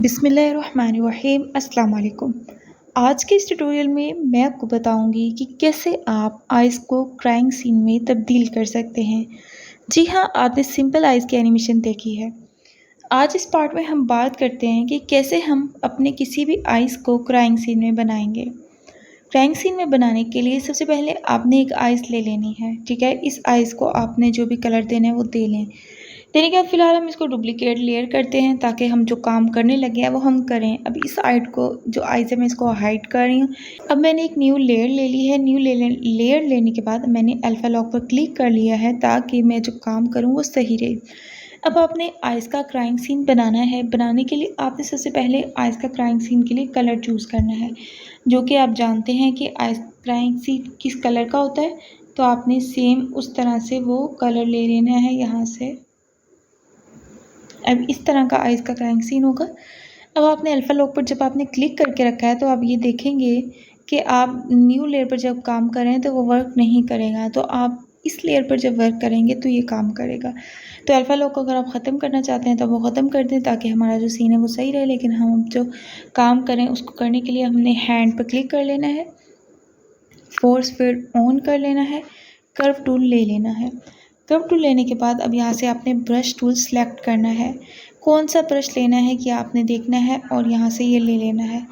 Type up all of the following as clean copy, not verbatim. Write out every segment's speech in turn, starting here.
बिस्मिल्लाहिर्रहमानिर्रहीम अस्सलाम वालेकुम। आज के इस ट्यूटोरियल में मैं आपको बताऊंगी कि कैसे आप आइज़ को क्राइंग सीन में तब्दील कर सकते हैं। जी हाँ, आपने सिंपल आइज़ की एनिमेशन देखी है। आज इस पार्ट में हम बात करते हैं कि कैसे हम अपने किसी भी आइज़ को क्राइंग सीन में बनाएंगे। क्राइंग सीन में बनाने के लिए सबसे पहले आपने एक आइज़ ले लेनी है, ठीक है। इस आइज़ को आपने जो भी कलर देना है वो दे लें। देने के बाद फ़िलहाल हम इसको डुप्लिकेट लेयर करते हैं ताकि हम जो काम करने लगे हैं वो हम करें। अब इस आइट को जो आइज़ है मैं इसको हाइड कर रही हूँ। अब मैंने एक न्यू लेयर ले ली है। लेयर लेने के बाद मैंने अल्फ़ा लॉक पर क्लिक कर लिया है ताकि मैं जो काम करूँ वो सही रहे। अब आपने आइज़ का क्राइंग सीन बनाना है। बनाने के लिए आपने सबसे पहले आइज़ का क्राइंग सीन के लिए कलर चूज़ करना है, जो कि आप जानते हैं कि आइज़ क्राइंग सीन किस कलर का होता है। तो आपने सेम उस तरह से वो कलर ले लेना है यहाँ से। अब इस तरह का आइज़ का क्राइंग सीन होगा। अब आपने अल्फ़ा लॉक पर जब आपने क्लिक करके रखा है तो आप ये देखेंगे कि आप न्यू लेयर पर जब काम करें तो वो वर्क नहीं करेगा। तो आप इस लेयर पर जब वर्क करेंगे तो ये काम करेगा। तो अल्फ़ा लॉक को अगर आप ख़त्म करना चाहते हैं तो वो ख़त्म कर दें ताकि हमारा जो सीन है वो सही रहे। लेकिन हम जो काम करें उसको करने के लिए हमने हैंड पर क्लिक कर लेना है, फोर्स फिर ऑन कर लेना है, कर्व टूल ले लेना है। कर्व टूल लेने के बाद अब यहाँ से आपने ब्रश टूल सेलेक्ट करना है। कौन सा ब्रश लेना है कि आपने देखना है और यहाँ से ये ले लेना है।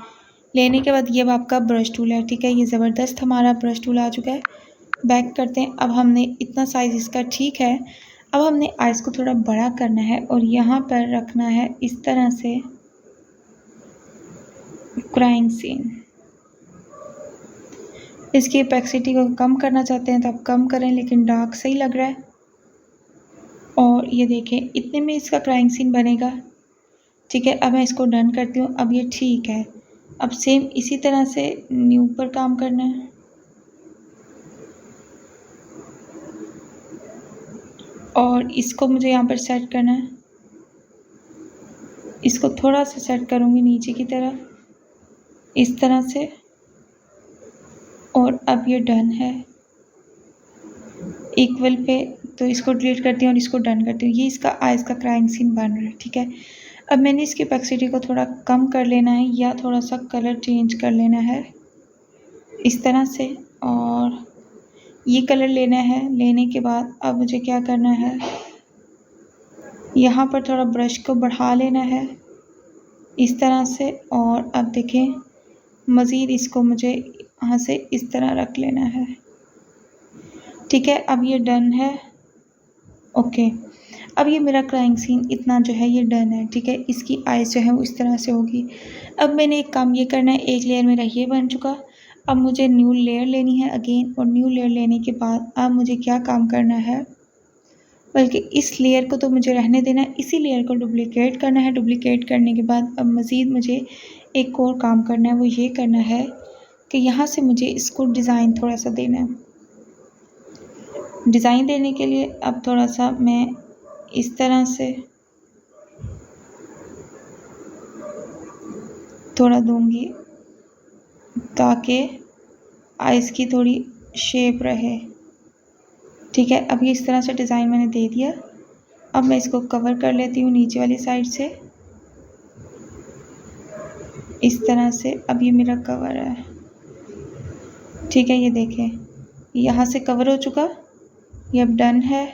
लेने के बाद ये अब आपका ब्रश टूल है, ठीक है। ये ज़बरदस्त हमारा ब्रश टूल आ चुका है। बैक करते हैं। अब हमने इतना साइज़ इसका ठीक है। अब हमने आइज़ को थोड़ा बड़ा करना है और यहाँ पर रखना है इस तरह से क्राइंग सीन। इसकी ओपेसिटी को कम करना चाहते हैं तो आप कम करें, लेकिन डार्क सही लग रहा है। और ये देखें इतने में इसका क्राइंग सीन बनेगा, ठीक है। अब मैं इसको डन करती हूँ। अब ये ठीक है। अब सेम इसी तरह से न्यू पर काम करना है और इसको मुझे यहाँ पर सेट करना है। इसको थोड़ा सा सेट करूँगी नीचे की तरफ इस तरह से। और अब ये डन है इक्वल पे, तो इसको डिलीट करती हूँ और इसको डन करती हूँ। ये इसका आइज़ का क्राइंग सीन बन रहा है, ठीक है। अब मैंने इसकी ओपेसिटी को थोड़ा कम कर लेना है या थोड़ा सा कलर चेंज कर लेना है इस तरह से। और ये कलर लेना है। लेने के बाद अब मुझे क्या करना है, यहाँ पर थोड़ा ब्रश को बढ़ा लेना है इस तरह से। और अब देखें मज़ीद इसको मुझे यहाँ से इस तरह रख लेना है, ठीक है। अब ये डन है, ओके। अब ये मेरा क्राइंग सीन इतना जो है ये डन है, ठीक है। इसकी आइज़ जो है वो इस तरह से होगी। अब मैंने एक काम ये करना है, एक लेयर मेरा ये बन चुका। अब मुझे न्यू लेयर लेनी है अगेन। और न्यू लेयर लेने के बाद अब मुझे क्या काम करना है, बल्कि इस लेयर को तो मुझे रहने देना है, इसी लेयर को डुप्लिकेट करना है। डुप्लिकेट करने के बाद अब मज़ीद मुझे एक और काम करना है, वो ये करना है कि यहाँ से मुझे इसको डिज़ाइन थोड़ा सा देना है। डिज़ाइन देने के लिए अब थोड़ा सा मैं इस तरह से थोड़ा दूंगी ताकि आइज़ की थोड़ी शेप रहे, ठीक है। अब ये इस तरह से डिज़ाइन मैंने दे दिया। अब मैं इसको कवर कर लेती हूँ नीचे वाली साइड से इस तरह से। अब ये मेरा कवर है, ठीक है। ये देखें यहाँ से कवर हो चुका। ये अब डन है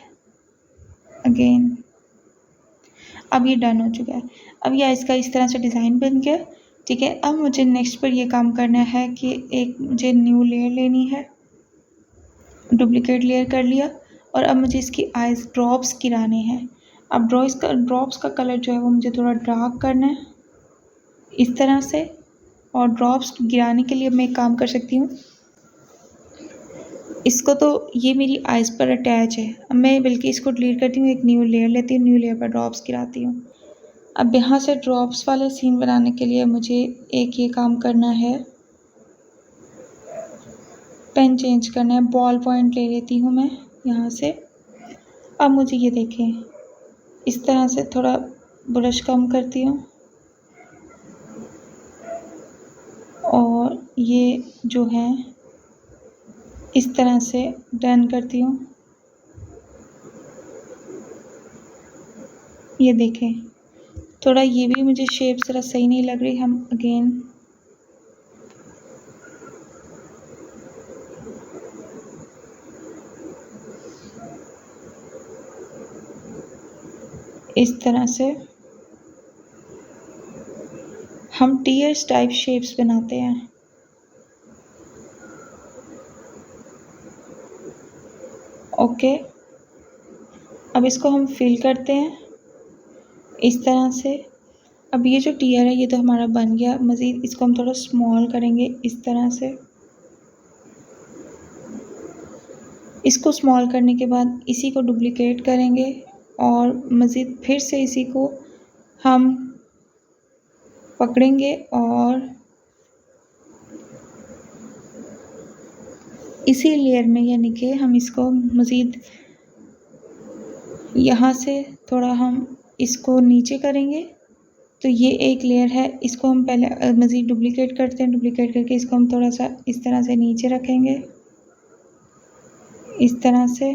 अगेन। अब ये डन हो चुका है। अब ये इसका इस तरह से डिज़ाइन बन गया, ठीक है। अब मुझे नेक्स्ट पर ये काम करना है कि एक मुझे न्यू लेयर लेनी है। डुप्लिकेट लेयर कर लिया और अब मुझे इसकी आइज़ ड्रॉप्स गिराने हैं। अब ड्रॉप्स का कलर जो है वो मुझे थोड़ा डार्क करना है इस तरह से। और ड्रॉप्स गिराने के लिए मैं एक काम कर सकती हूँ, इसको तो ये मेरी आइज़ पर अटैच है। अब मैं बल्कि इसको डिलीट करती हूँ, एक न्यू लेयर लेती हूँ, न्यू लेयर पर ड्रॉप्स गिराती हूँ। अब यहाँ से ड्रॉप्स वाले सीन बनाने के लिए मुझे एक ये काम करना है, पेन चेंज करना है। बॉल पॉइंट ले लेती हूँ मैं यहाँ से। अब मुझे ये देखें इस तरह से थोड़ा ब्रश कम करती हूँ और ये जो है इस तरह से डन करती हूँ। ये देखें थोड़ा ये भी मुझे शेप ज़रा सही नहीं लग रही। हम अगेन इस तरह से हम टीयर्स टाइप शेप्स बनाते हैं। ओके, अब इसको हम फिल करते हैं इस तरह से। अब ये जो टीयर है ये तो हमारा बन गया। मज़ीद इसको हम थोड़ा स्मॉल करेंगे इस तरह से। इसको स्मॉल करने के बाद इसी को डुप्लिकेट करेंगे और मज़ीद फिर से इसी को हम पकड़ेंगे और इसी लेयर में, यानी कि हम इसको मज़ीद यहाँ से थोड़ा हम इसको नीचे करेंगे। तो ये एक लेयर है, इसको हम पहले मज़ीद डुप्लिकेट करते हैं। डुप्लिकेट करके इसको हम थोड़ा सा इस तरह से नीचे रखेंगे इस तरह से,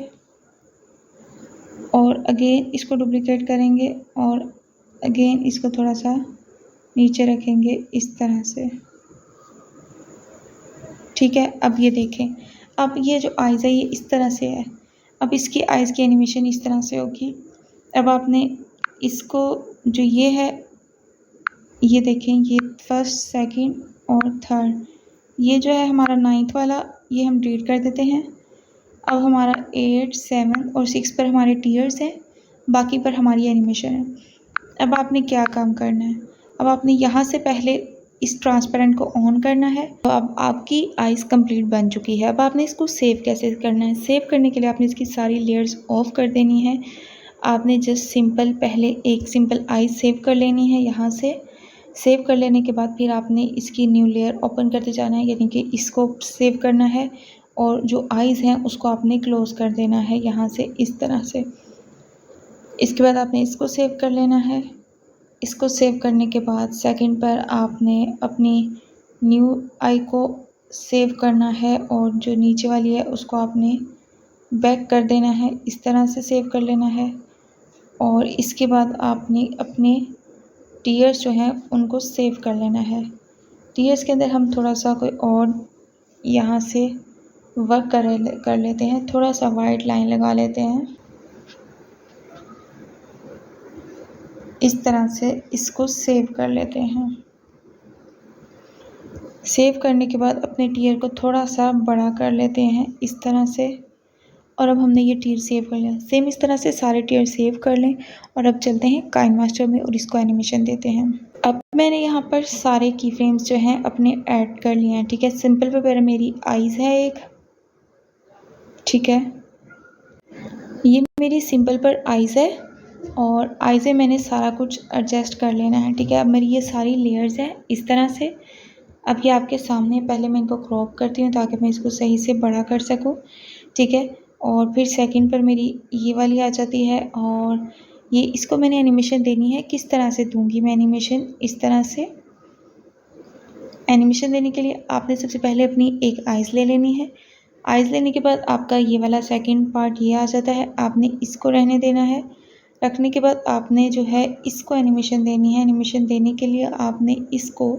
और अगेन इसको डुप्लिकेट करेंगे और अगेन इसको थोड़ा सा नीचे रखेंगे इस तरह से। ठीक है, अब ये देखें, अब ये जो आइज़ है ये इस तरह से है। अब इसकी आइज़ की एनिमेशन इस तरह से होगी। अब आपने इसको जो ये है, ये देखें, ये फर्स्ट, सेकंड और थर्ड, ये जो है हमारा 9th वाला, ये हम डिलीट कर देते हैं। अब हमारा 8, 7 और 6 पर हमारे टीयर्स हैं, बाकी पर हमारी एनिमेशन है। अब आपने क्या काम करना है, अब आपने यहाँ से पहले इस ट्रांसपेरेंट को ऑन करना है। तो अब आपकी आइज़ कंप्लीट बन चुकी है। अब आपने इसको सेव कैसे करना है? सेव करने के लिए आपने इसकी सारी लेयर्स ऑफ कर देनी है। आपने जस्ट सिंपल पहले एक सिंपल आइज़ सेव कर लेनी है यहाँ से। सेव कर लेने के बाद फिर आपने इसकी न्यू लेयर ओपन करते जाना है, यानी कि इसको सेव करना है और जो आइज़ हैं उसको आपने क्लोज़ कर देना है यहाँ से इस तरह से। इसके बाद आपने इसको सेव कर लेना है। इसको सेव करने के बाद सेकंड पर आपने अपनी न्यू आई को सेव करना है और जो नीचे वाली है उसको आपने बैक कर देना है, इस तरह से सेव कर लेना है। और इसके बाद आपने अपने टीयर्स जो हैं उनको सेव कर लेना है। टीयर्स के अंदर हम थोड़ा सा कोई और यहाँ से वर्क कर लेते हैं, थोड़ा सा वाइट लाइन लगा लेते हैं इस तरह से। इसको सेव कर लेते हैं। सेव करने के बाद अपने टीयर को थोड़ा सा बड़ा कर लेते हैं इस तरह से, और अब हमने ये टीयर सेव कर लिया। सेम इस तरह से सारे टीयर सेव कर लें और अब चलते हैं काइनमास्टर में और इसको एनिमेशन देते हैं। अब मैंने यहाँ पर सारे की फ्रेम्स जो हैं अपने ऐड कर लिए हैं। ठीक है, सिंपल पर मेरी आइज़ है एक, ठीक है, ये मेरी सिंपल पर आइज़ है और आइज़ में मैंने सारा कुछ एडजस्ट कर लेना है। ठीक है, अब मेरी ये सारी लेयर्स हैं इस तरह से। अब ये आपके सामने, पहले मैं इनको क्रॉप करती हूँ ताकि मैं इसको सही से बड़ा कर सकूँ। ठीक है, और फिर सेकंड पर मेरी ये वाली आ जाती है और ये इसको मैंने एनिमेशन देनी है। किस तरह से दूंगी मैं एनिमेशन? इस तरह से। एनिमेशन देने के लिए आपने सबसे पहले अपनी एक आइज़ ले लेनी है। आइज़ लेने के बाद आपका ये वाला सेकंड पार्ट ये आ जाता है, आपने इसको रहने देना है। रखने के बाद आपने जो है इसको एनिमेशन देनी है। एनिमेशन देने के लिए आपने इसको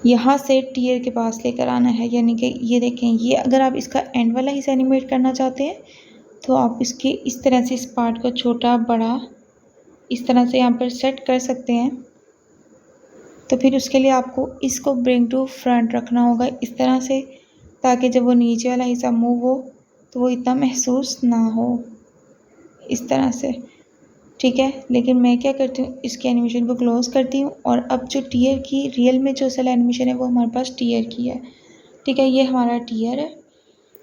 यहाँ से टीयर के पास लेकर आना है, यानी कि ये देखें, ये अगर आप इसका एंड वाला हिस्सा एनिमेट करना चाहते हैं तो आप इसके इस तरह से इस पार्ट को छोटा बड़ा इस तरह से यहाँ पर सेट कर सकते हैं। तो फिर उसके लिए आपको इसको ब्रिंग टू फ्रंट रखना होगा इस तरह से, ताकि जब वो नीचे वाला हिस्सा मूव हो तो वो इतना महसूस ना हो इस तरह से। ठीक है, लेकिन मैं क्या करती हूँ, इसके एनिमेशन को क्लोज़ करती हूँ और अब जो टीयर की रियल में जो असल एनिमेशन है वो हमारे पास टीयर की है। ठीक है, ये हमारा टीयर है।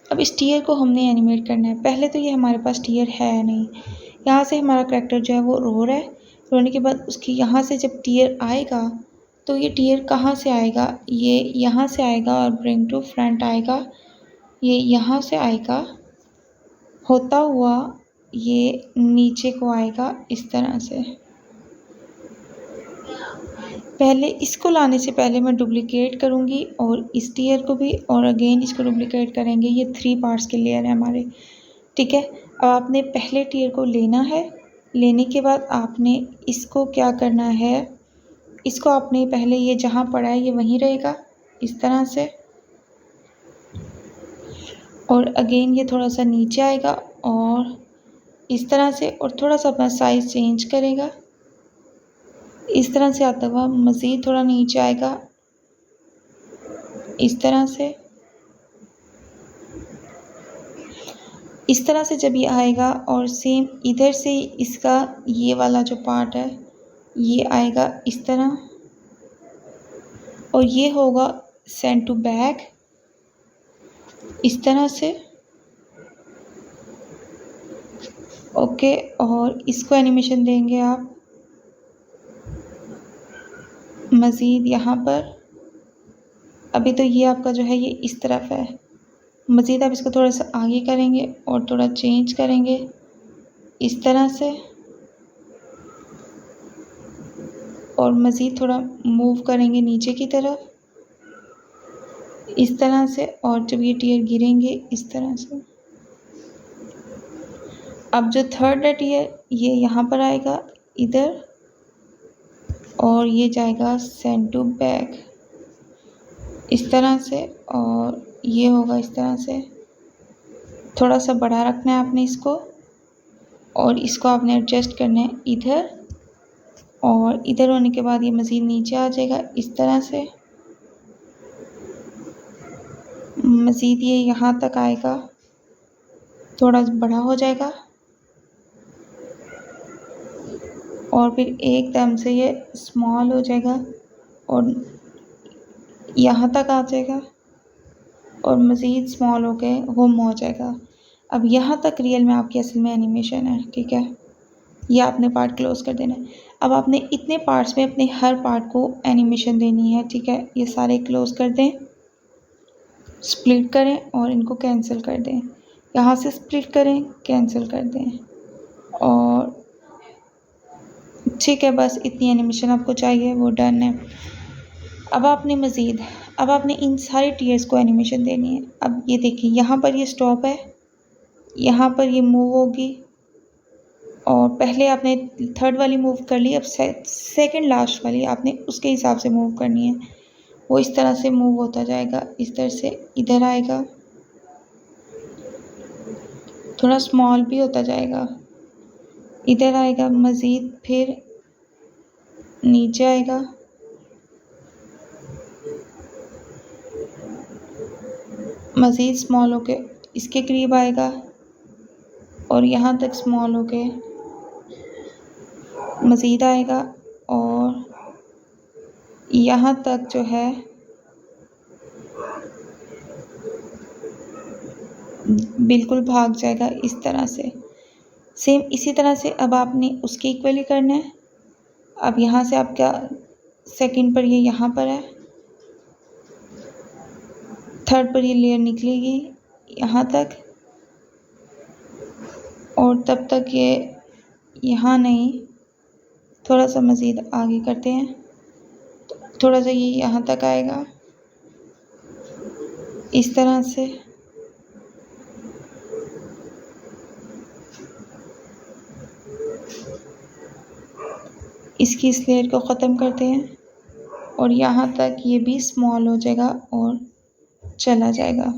अब इस टीयर को हमने एनिमेट करना है। पहले तो ये हमारे पास टीयर है नहीं, यहाँ से हमारा करैक्टर जो है वो रो रहा है। रोने के बाद उसकी यहाँ से जब टीयर आएगा तो ये टीयर कहाँ से आएगा? ये यहाँ से आएगा और ब्रिंग टू फ्रंट आएगा, ये यहाँ से आएगा होता हुआ ये नीचे को आएगा इस तरह से। पहले इसको लाने से पहले मैं डुप्लिकेट करूँगी और इस टीयर को भी, और अगेन इसको डुप्लिकेट करेंगे। ये 3 पार्ट्स के लेयर है हमारे। ठीक है, अब आपने पहले टीयर को लेना है लेने के बाद आपने इसको क्या करना है, इसको आपने पहले ये जहाँ पड़ा है ये वहीं रहेगा इस तरह से, और अगेन ये थोड़ा सा नीचे आएगा और इस तरह से, और थोड़ा सा अपना साइज़ चेंज करेगा इस तरह से आता हुआ, मज़ीद थोड़ा नीचे आएगा इस तरह से। इस तरह से जब ये आएगा और सेम इधर से इसका ये वाला जो पार्ट है ये आएगा इस तरह, और ये होगा सेंड टू बैक इस तरह से। ओके, और इसको एनिमेशन देंगे आप मज़ीद यहाँ पर। अभी तो ये आपका जो है ये इस तरफ है, मज़ीद आप इसको थोड़ा सा आगे करेंगे और थोड़ा चेंज करेंगे इस तरह से, और मज़ीद थोड़ा मूव करेंगे नीचे की तरफ इस तरह से, और जब ये टीयर गिरेंगे इस तरह से। अब जो थर्ड है टीयर ये यहाँ पर आएगा इधर, और ये जाएगा सेंड टू बैक इस तरह से, और ये होगा इस तरह से। थोड़ा सा बड़ा रखना है आपने इसको, और इसको आपने एडजस्ट करना है इधर, और इधर होने के बाद ये मज़ीद नीचे आ जाएगा इस तरह से, मज़ीद ये यहाँ तक आएगा, थोड़ा बड़ा हो जाएगा, और फिर एकदम से ये स्मॉल हो जाएगा और यहाँ तक आ जाएगा, और मज़ीद स्मॉल हो के होम हो जाएगा। अब यहाँ तक रियल में आपकी असल में एनिमेशन है, ठीक है। ये आपने पार्ट क्लोज़ कर देना है। अब आपने इतने पार्ट्स में अपने हर पार्ट को एनिमेशन देनी है, ठीक है। ये सारे क्लोज़ कर दें, स्प्लिट करें और इनको कैंसिल कर दें। यहाँ से स्प्लिट करें, कैंसिल कर दें, और ठीक है, बस इतनी एनिमेशन आपको चाहिए, वो डन है। अब आपने इन सारे टीयर्स को एनिमेशन देनी है। अब ये देखिए यहाँ पर ये स्टॉप है, यहाँ पर ये मूव होगी, और पहले आपने थर्ड वाली मूव कर ली, अब सेकंड लास्ट वाली आपने उसके हिसाब से मूव करनी है। वो इस तरह से मूव होता जाएगा, इस तरह से इधर आएगा, थोड़ा स्मॉल भी होता जाएगा, इधर आएगा, मज़ीद फिर नीचे आएगा, मज़ीद स्मॉल होके इसके करीब आएगा, और यहाँ तक स्मॉल होके मज़ीद आएगा, और यहाँ तक जो है बिल्कुल भाग जाएगा इस तरह से। सेम इसी तरह से अब आपने उसके इक्वली करना है। अब यहाँ से आपका सेकंड पर ये यहाँ पर है, थर्ड पर ये लेयर निकलेगी यहाँ तक, और तब तक ये यहाँ नहीं, थोड़ा सा मज़ीद आगे करते हैं, थोड़ा सा ये यहाँ तक आएगा इस तरह से। इसकी इस लेयर को ख़त्म करते हैं, और यहाँ तक ये भी स्मॉल हो जाएगा और चला जाएगा।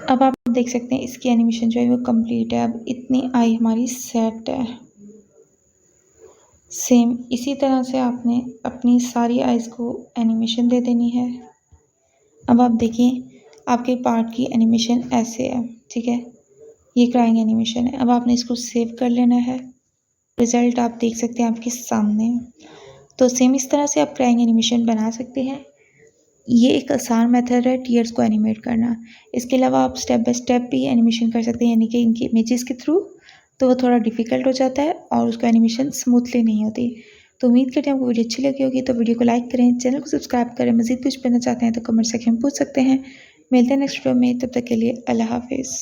अब आप देख सकते हैं इसकी एनिमेशन जो है वो कंप्लीट है। अब इतनी आई हमारी सेट है। सेम इसी तरह से आपने अपनी सारी आइज़ को एनिमेशन दे देनी है। अब आप देखिए आपके पार्ट की एनिमेशन ऐसे है, ठीक है। ये क्राइंग एनिमेशन है। अब आपने इसको सेव कर लेना है। रिज़ल्ट आप देख सकते हैं आपके सामने। तो सेम इस तरह से आप क्राइंग एनिमेशन बना सकते हैं। ये एक आसान मेथड है टीयर्स को एनिमेट करना। इसके अलावा आप स्टेप बाय स्टेप भी एनिमेशन कर सकते हैं, यानी कि इनकी इमेजेस के थ्रू, तो वो थोड़ा डिफ़िकल्ट हो जाता है और उसका एनिमेशन स्मूथली नहीं होती। तो उम्मीद करते हैं आपको वीडियो अच्छी लगी होगी। तो वीडियो को लाइक करें, चैनल को सब्सक्राइब करें। मज़ीद कुछ पूछना चाहते हैं तो कमेंट सेक्शन में पूछ सकते हैं। मिलते हैं नेक्स्ट वीडियो में, तब तक के लिए अल्लाह हाफिज़।